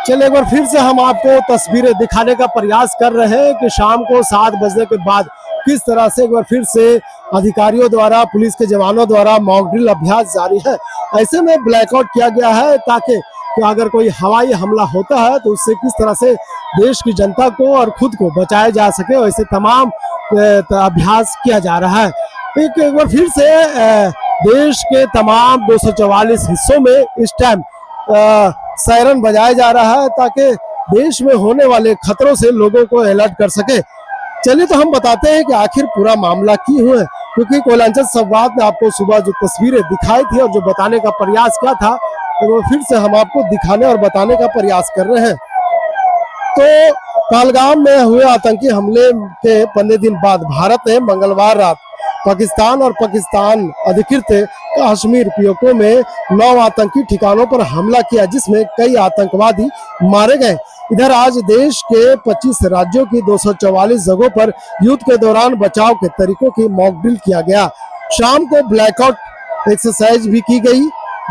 चलिए एक बार फिर से हम आपको तस्वीरें दिखाने का प्रयास कर रहे हैं कि शाम को 7 बजने के बाद किस तरह से एक बार फिर से अधिकारियों द्वारा, पुलिस के जवानों द्वारा मॉक ड्रिल अभ्यास जारी है। ऐसे में ब्लैकआउट किया गया है ताकि अगर कोई हवाई हमला होता है तो उससे किस तरह से देश की जनता को और खुद को बचाया जा सके, वैसे तमाम अभ्यास किया जा रहा है। एक बार फिर से देश के तमाम 244 हिस्सों में इस टाइम सायरन बजाया जा रहा है ताकि देश में होने वाले खतरों से लोगों को अलर्ट कर सके। चलिए तो हम बताते हैं कि आखिर पूरा मामला क्यों हुआ, क्योंकि कोयलांचल संवाद में आपको सुबह जो तस्वीरें दिखाई थी और जो बताने का प्रयास किया था, तो वो फिर से हम आपको दिखाने और बताने का प्रयास कर रहे हैं। तो पहलगाम में हुए आतंकी हमले के 15 दिन बाद भारत ने मंगलवार रात पाकिस्तान और पाकिस्तान अधिकृत कश्मीर पीओके में 9 आतंकी ठिकानों पर हमला किया, जिसमें कई आतंकवादी मारे गए। इधर आज देश के 25 राज्यों की 244 जगहों पर युद्ध के दौरान बचाव के तरीकों की मॉक ड्रिल किया गया। शाम को ब्लैकआउट एक्सरसाइज भी की गई।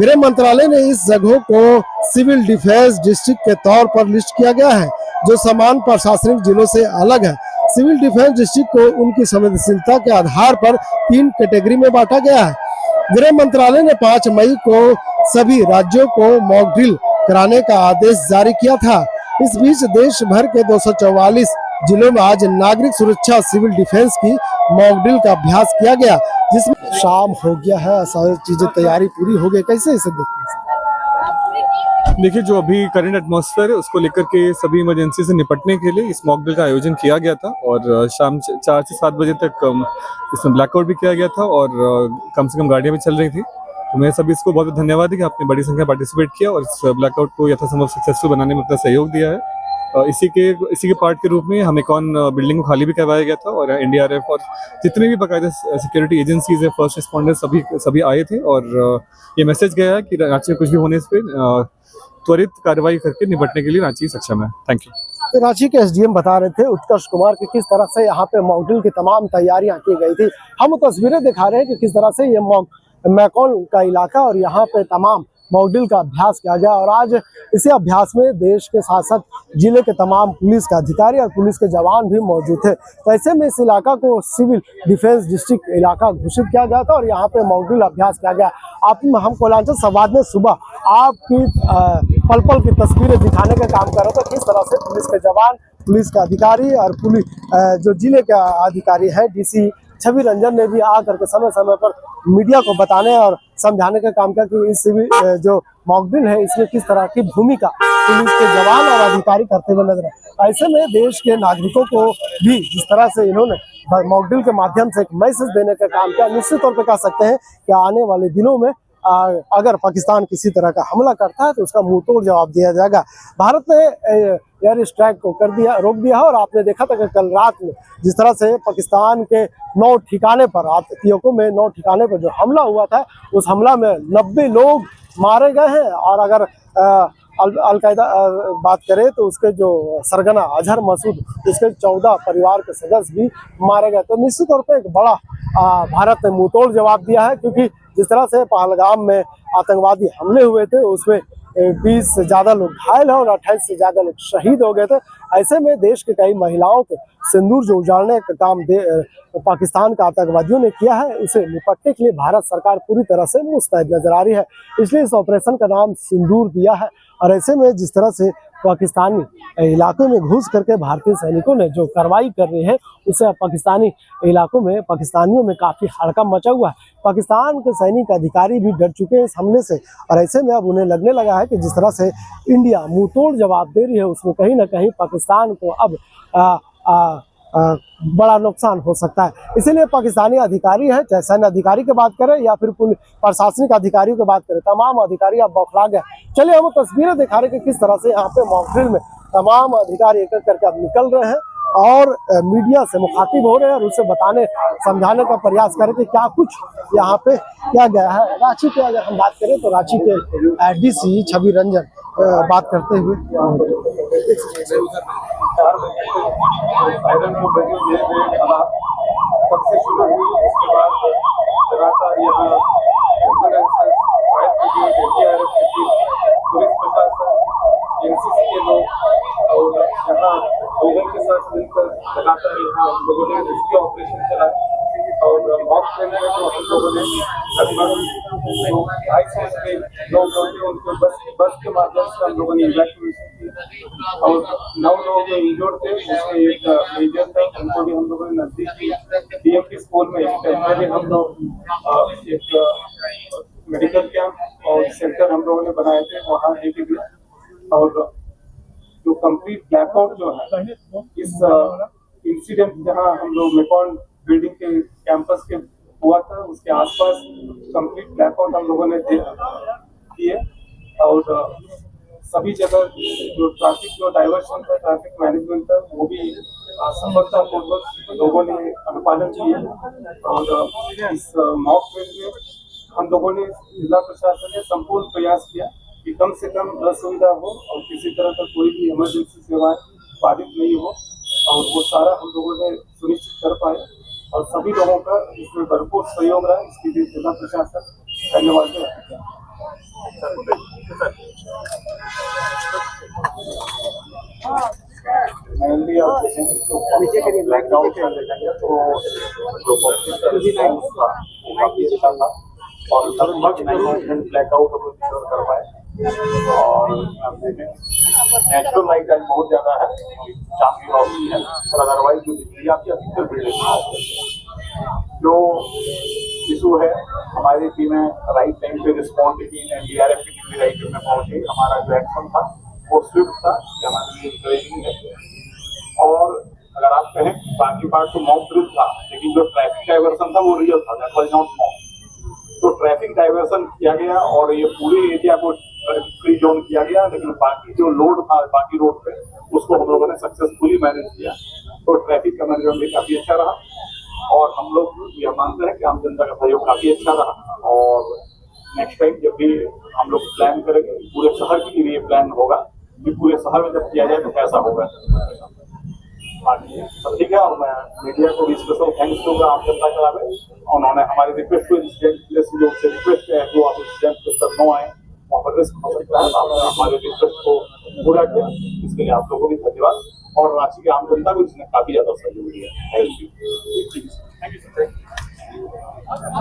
गृह मंत्रालय ने इस जगहों को सिविल डिफेंस डिस्ट्रिक्ट के तौर पर लिस्ट किया गया है, जो समान प्रशासनिक जिलों से अलग है। सिविल डिफेंस डिस्ट्रिक्ट को उनकी संवेदनशीलता के आधार पर 3 कैटेगरी में बांटा गया है। गृह मंत्रालय ने 5 मई को सभी राज्यों को मॉक ड्रिल कराने का आदेश जारी किया था। इस बीच देश भर के 244 जिलों में आज नागरिक सुरक्षा सिविल डिफेंस की मॉक ड्रिल का अभ्यास किया गया, जिसमें शाम हो गया है, सारी चीजें तैयारी पूरी हो गई। कैसे इसे देखते हैं? देखिए, जो अभी करंट एटमॉस्फेयर है उसको लेकर के सभी इमरजेंसी से निपटने के लिए इस मॉक ड्रिल का आयोजन किया गया था और शाम 4 से 7 बजे तक इसमें ब्लैकआउट भी किया गया था और कम से कम गाड़ियां भी चल रही थी। तो मैं सभी इसको बहुत धन्यवाद है कि आपने बड़ी संख्या पार्टिसिपेट किया और इस ब्लैकआउट को यथासंभव सक्सेसफुल बनाने में अपना सहयोग दिया है। इसी के पार्ट के रूप में हमें बिल्डिंग को खाली भी करवाया गया था और एनडीआरएफ और जितने भी बाकायदा सिक्योरिटी एजेंसीज है, फर्स्ट रिस्पॉन्डर्स सभी आए थे और ये मैसेज गया है कि रांची में कुछ भी होने से त्वरित कार्रवाई करके निपटने के लिए रांची सक्षम है। Thank you. तो रांची के एसडीएम बता रहे थे उत्कर्ष कुमार कि किस तरह से यहाँ पे मॉक ड्रिल की तमाम तैयारियां की गई थी। हम तस्वीरें दिखा रहे हैं कि किस तरह से ये मैकॉन का इलाका और यहाँ पे तमाम मॉक ड्रिल का अभ्यास किया गया और आज इसी अभ्यास में देश के साथ साथ जिले के तमाम पुलिस के अधिकारी और पुलिस के जवान भी मौजूद थे। तो ऐसे में इस इलाका को सिविल डिफेंस डिस्ट्रिक्ट इलाका घोषित किया गया था और यहाँ पे मॉक ड्रिल अभ्यास किया गया। हम कोयलांचल संवाद में सुबह आपकी पल पल की तस्वीरें दिखाने का काम कर रहे थे, किस तरह से पुलिस के जवान, पुलिस के अधिकारी और पुलिस जो जिले के अधिकारी हैं, डीसी छवि रंजन ने भी आकर के समय समय पर मीडिया को बताने और समझाने का काम किया कि इस जो मॉक ड्रिल है इसमें किस तरह की भूमिका पुलिस के जवान और अधिकारी करते हुए नजर आए। ऐसे में देश के नागरिकों को भी जिस तरह से इन्होंने मॉक ड्रिल के माध्यम से एक मैसेज देने का काम किया, निश्चित तौर पर कह सकते हैं कि आने वाले दिनों में अगर पाकिस्तान किसी तरह का हमला करता है तो उसका मुंह तोड़ जवाब दिया जाएगा। भारत ने एयर स्ट्राइक को रोक दिया है और आपने देखा था कि कल रात में जिस तरह से पाकिस्तान के 9 ठिकाने पर, आतंकियों में 9 ठिकाने पर जो हमला हुआ था, उस हमला में 90 लोग मारे गए हैं और अगर अलकायदा बात करें तो उसके जो सरगना अजहर मसूद, उसके 14 परिवार के सदस्य भी मारे गए। तो निश्चित तौर पर एक बड़ा भारत ने मुंहतोड़ जवाब दिया है, क्योंकि जिस तरह से पहलगाम में आतंकवादी हमले हुए थे उसमें 20 से ज़्यादा लोग घायल हैं और 28 से ज़्यादा लोग शहीद हो गए थे। ऐसे में देश के कई महिलाओं के सिंदूर जो उजाड़ने का काम पाकिस्तान का आतंकवादियों ने किया है, उसे निपटने के लिए भारत सरकार पूरी तरह से मुस्तैद नजर आ रही है, इसलिए इस ऑपरेशन का नाम सिंदूर दिया है। और ऐसे में जिस तरह से पाकिस्तानी इलाकों में घुस करके भारतीय सैनिकों ने जो कार्रवाई कर रही है, उससे पाकिस्तानी इलाकों में पाकिस्तानियों में काफ़ी हड़कंप मचा हुआ है। पाकिस्तान के सैनिक अधिकारी भी डर चुके हैं इस हमले से और ऐसे में अब उन्हें लगने लगा है कि जिस तरह से इंडिया मुंह तोड़ जवाब दे रही है, उसमें कहीं ना कहीं पाकिस्तान को अब बड़ा नुकसान हो सकता है। इसीलिए पाकिस्तानी अधिकारी हैं, चाहे सैन्य अधिकारी की बात करें या फिर प्रशासनिक अधिकारियों की बात करें, तमाम अधिकारी अब बौखला गए। चलिए हम तस्वीरें दिखा रहे हैं कि किस तरह से यहाँ पे मॉक ड्रिल में तमाम अधिकारी एक एक करके अब निकल रहे हैं और मीडिया से मुखातिब हो रहे हैं और उसे बताने समझाने का प्रयास करें कि क्या कुछ यहाँ पे किया गया है। रांची की अगर हम बात करें तो रांची के डीसी छवि रंजन बात करते हुए सबसे शुरू हुई, उसके बाद लगातार यहाँ पुलिस प्रशासन, एनसीसी के लोग लोगों के साथ मिलकर लगातार यहाँ हम लोगों ने रेस्क्यू ऑपरेशन चलाया और मॉक ड्रिल में जो हम लोगों ने लगभग 250 से लोग थे उनको बस के माध्यम से हम लोगों ने इवैक्यूएशन किया और 9 लोग इंजर्ड थे जिसमें एक मेजर था उनको भी हम लोगों ने नजदीक डीएमपी स्कूल में टेम्पररी हम लोग एक मेडिकल कैंप और सेंटर हम लोगों ने बनाए थे वहाँ लेके गए और जो कंप्लीट ब्लैकआउट जो है इस इंसिडेंट जहाँ हम लोग मेकॉन बिल्डिंग के कैंपस के हुआ था उसके आसपास कंप्लीट ब्लैकआउट हम लोगों ने किए और सभी जगह जो ट्रैफिक जो डाइवर्शन था ट्रैफिक मैनेजमेंट था वो भी सफलतापूर्वक लोगों ने अनुपालन किए और इस मॉक ड्रिल में हम लोगों ने जिला प्रशासन ने संपूर्ण प्रयास किया कि कम से कम असुविधा हो और किसी तरह का कोई भी इमरजेंसी सेवाएं बाधित नहीं हो और वो सारा हम लोगों ने सुनिश्चित कर पाए और सभी लोगों का इसमें भरपूर सहयोग रहा इसके लिए जिला प्रशासन धन्यवाद व्यक्त किया। मेनली आप देखेंगे तो ब्लैकआउट था और लगभग 90% ब्लैकआउट हम लोग इंश्योर कर पाए और आप देखें नेचुरल लाइट आज बहुत ज्यादा है शाम की रोशनी है और अदरवाइज जो बिजली आपकी अधिकतर बिल्डिंग जो इशू है हमारी टीमें राइट टाइम पे रिस्पॉन्ड की एनडीआरएफ की टीम भी राइट टाइम में पहुंची हमारा जो एक्शन था वो स्विफ्ट था जो हमारे लिए इंकरेजिंग है और अगर आप कहें बाकी पार्ट तो मॉक ड्रिल था लेकिन जो ट्रैफिक डाइवर्सन था वो रियल था दैट वाज नॉट मॉक तो ट्रैफिक डाइवर्सन किया गया और ये पूरे एरिया को फ्री जोन किया गया लेकिन बाकी जो लोड था बाकी रोड पे उसको हम लोगों ने सक्सेसफुली मैनेज किया तो ट्रैफिक का मैनेजमेंट भी काफी अच्छा रहा और हम लोग यह मानते हैं कि आम जनता का सहयोग काफी अच्छा रहा और नेक्स्ट टाइम जब भी हम लोग प्लान करेंगे पूरे शहर के लिए प्लान होगा कि पूरे शहर में जब किया जाए तो कैसा होगा बाकी सब ठीक है और मैं मीडिया को भी स्पेशल थैंक्स दूंगा आम जनता के अलावा उन्होंने हमारी रिक्वेस्ट को जो रिक्वेस्ट है जो आप इंसिडेंट के तक न आए वहाँ पर रिस्क हो सकता है आपने हमारे रिक्वेस्ट को पूरा किया इसके लिए आप लोगों को भी धन्यवाद और रांची के आम जनता को इसने काफी ज्यादा सहयोग दिया थैंक यू।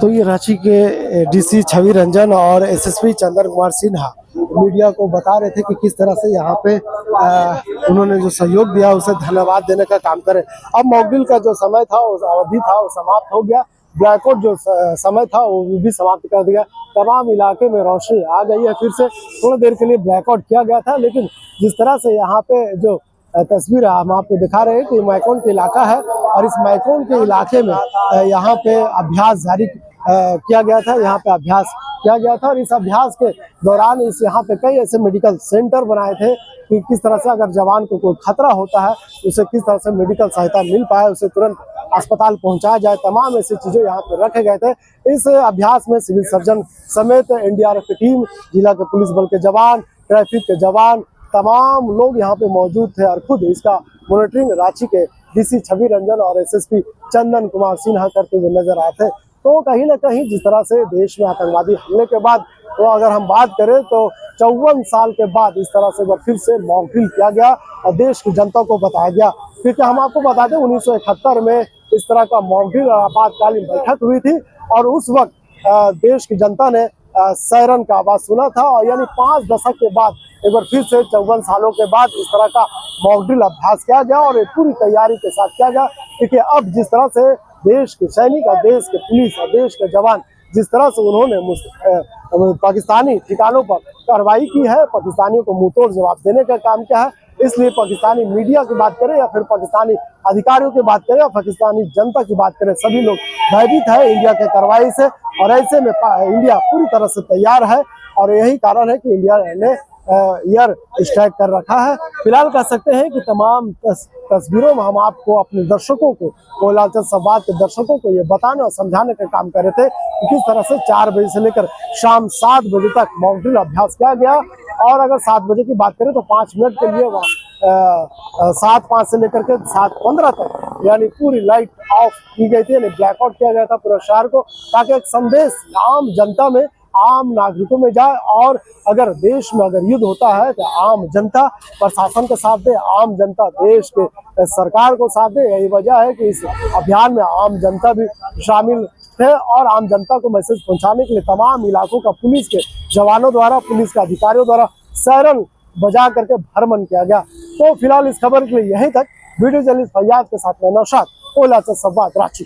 तो ये रांची के डीसी छवि रंजन और एसएसपी चंदन कुमार सिन्हा मीडिया को बता रहे थे कि किस तरह से यहाँ पे उन्होंने जो सहयोग दिया उसे धन्यवाद देने का काम करें। अब मॉकड्रिल का जो समय था उस अवधि था वो समाप्त हो गया, ब्लैकआउट जो समय था वो भी समाप्त कर दिया, तमाम इलाके में रोशनी आ गई है। फिर से थोड़ी देर के लिए ब्लैकआउट किया गया था लेकिन जिस तरह से यहाँ पे जो तस्वीर हम आपको दिखा रहे हैं कि मैकॉन के इलाका है और इस मैकॉन के इलाके में यहाँ पे अभ्यास जारी किया गया था, यहाँ पे अभ्यास किया गया था और इस अभ्यास के दौरान इस यहाँ पे कई ऐसे मेडिकल सेंटर बनाए थे कि किस तरह से अगर जवान को कोई खतरा होता है उसे किस तरह से मेडिकल सहायता मिल पाए, उसे तुरंत अस्पताल पहुंचाया जाए, तमाम ऐसी चीजें यहाँ पे रखे गए थे। इस अभ्यास में सिविल सर्जन समेत एनडीआरएफ की टीम, जिला के पुलिस बल के जवान, ट्रैफिक के जवान, तमाम लोग यहाँ पे मौजूद थे और खुद इसका मॉनिटरिंग रांची के डीसी छवि रंजन और एसएसपी चंदन कुमार सिन्हा करते हुए नजर आए थे। तो कहीं ना कहीं जिस तरह से देश में आतंकवादी हमले के बाद तो अगर हम बात करें तो 54 साल के बाद इस तरह से फिर से मॉकड्रिल किया गया और देश की जनता को बताया गया, क्योंकि हम आपको बता दें 1971 में इस तरह का मॉकड्रिल और आपातकालीन बैठक हुई थी और उस वक्त देश की जनता ने सायरन का आवाज सुना था और यानी 5 दशक के बाद एक बार फिर से 54 सालों के बाद इस तरह का मॉकड्रिल अभ्यास किया गया और पूरी तैयारी के साथ किया गया, क्योंकि अब जिस तरह से देश के सैनिक और देश के पुलिस और देश के जवान जिस तरह से उन्होंने पाकिस्तानी ठिकानों पर कार्रवाई की है, पाकिस्तानियों को मुंहतोड़ जवाब देने का काम किया है, इसलिए पाकिस्तानी मीडिया की बात करें या फिर पाकिस्तानी अधिकारियों की बात करें या पाकिस्तानी जनता की बात करें, सभी लोग भयभीत है इंडिया के कार्रवाई से और ऐसे में इंडिया पूरी तरह से तैयार है और यही कारण है कि इंडिया ने एयर स्ट्राइक कर रखा है। फिलहाल कह सकते हैं कि तमाम तस्वीरों में हम आपको अपने दर्शकों को लालचंद संवाद के दर्शकों को ये बताने और समझाने का काम कर रहे थे कि किस तरह से 4 बजे से लेकर शाम 7 बजे तक मॉकड्रिल अभ्यास किया गया और अगर 7 बजे की बात करें तो 5 मिनट के लिए 7:05 से लेकर के 7:15 तक यानी पूरी लाइट ऑफ की गई थी, यानी ब्लैकआउट किया गया था पूरे शहर को, ताकि एक संदेश आम जनता में आम नागरिकों में जाए और अगर देश में अगर युद्ध होता है तो आम जनता प्रशासन का साथ दे, आम जनता देश के सरकार को साथ दे। यही वजह है कि इस अभियान में आम जनता भी शामिल थे और आम जनता को मैसेज पहुंचाने के लिए तमाम इलाकों का पुलिस के जवानों द्वारा, पुलिस के अधिकारियों द्वारा सायरन बजा करके भ्रमण किया गया। तो फिलहाल इस खबर के लिए यहीं तक। वीडियो जर्नलिस्ट फैयाज के साथ में नौशाद, ओला से संवाद, रांची।